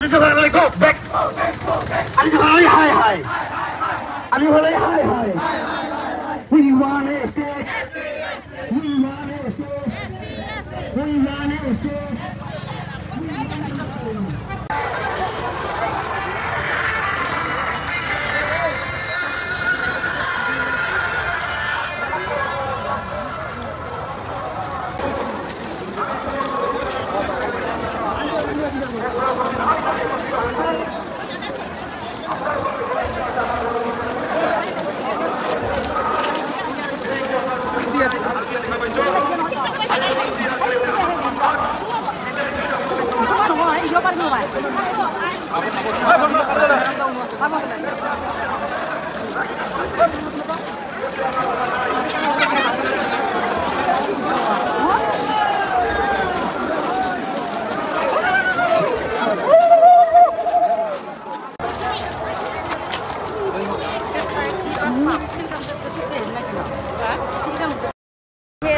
Go back. We want it. We want it. We want it.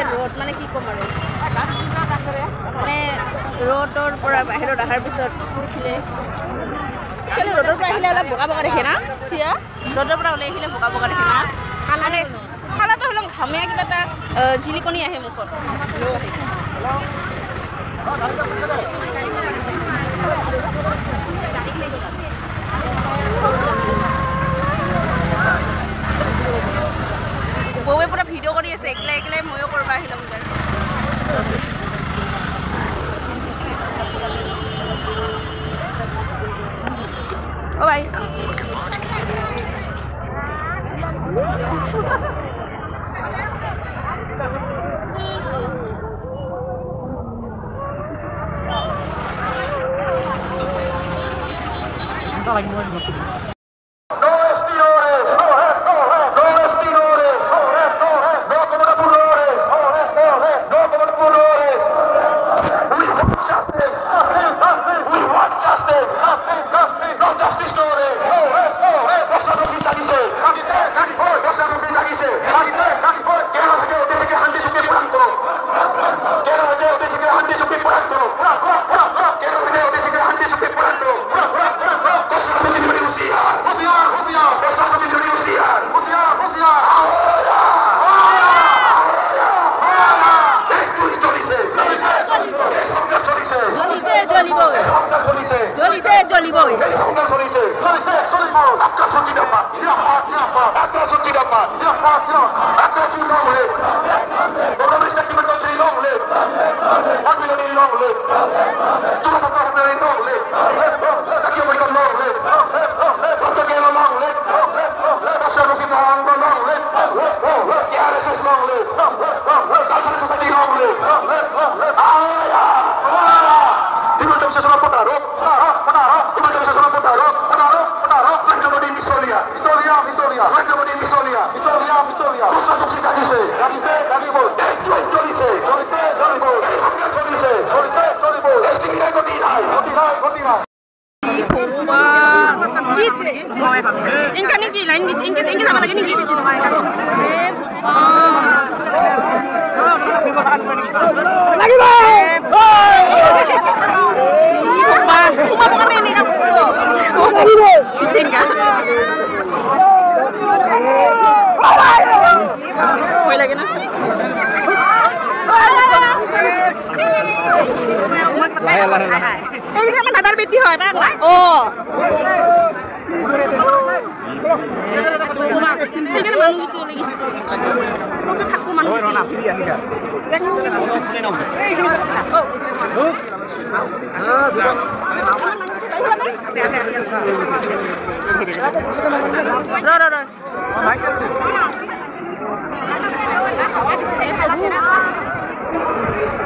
Road माने की कम माने roader পৰা বাহিৰত আহাৰ পিছত উঠিলে চলে रोडৰ পৰা আহিলে অলপ বগা বগা দেখে না সিয়া रोडৰ পৰা ওলাই আহিলে বগা বগা দেখে না কালাৰে কালাটো হলং ঘামে কিবা এটা জিলিকনি আহে মুখত বউৱে পুৰা ভিডিও কৰি আছে একলা একলা ময়ো কৰবা আহিলাম ও ভাই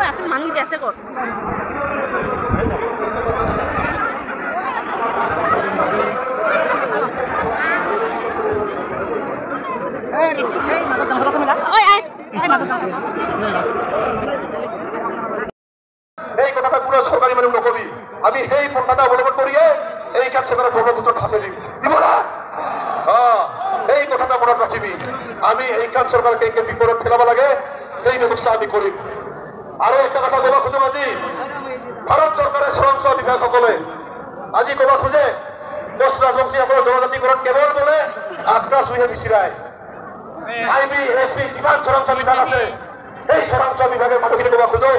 asal mangi dia sekot এই কথাটা পুরো সরকারি মানে নকবি আমি এই ফোনটা অবলম্বন করিয়ে এই কাজ সেখানে ব্রহ্মপুত্র ভাসে দিব না এই কথাটা মনে রাখিবি আমি এই কাজ সরকারকে বিপরীত ফেলাব লাগে এই ব্যবস্থা আমি করি আরো একটা কথা বলা খুঁজে বাজি ভারত সরকারের শ্রম বিভাগ সকলে আজি ক'ব খোজে কোচ ৰাজবংশীসকলৰ জনজাতিকৰণ কেৱল বোলে আগ্ৰা চুইহে বিচিৰায় আইবি এছপি যিমান চৰাঞ্চল বিভাগ আছে সেই চৰাঞ্চল বিভাগেৰ মানুহখিনি ক'ব খোজো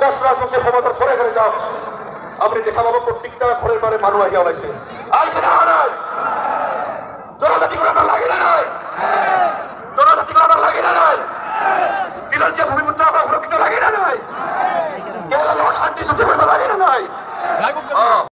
কোচ ৰাজবংশী সমাজৰ ঘৰে ঘৰে যাওক আপুনি দেখা পাব প্ৰত্যেকটা ঘৰে ঘৰে মানুহ আহি ওলাইছে আহিছে না নাই জনজাতিকৰণ লাগে না নাই জনজাতিকৰণ লাগে না নাই খিলঞ্জীয়া ভূমিপুত্ৰ আমাৰ সুৰক্ষিত লাগে না নাই কেৰালাৰ শান্তি চুক্তি কৰিব লাগে না নাই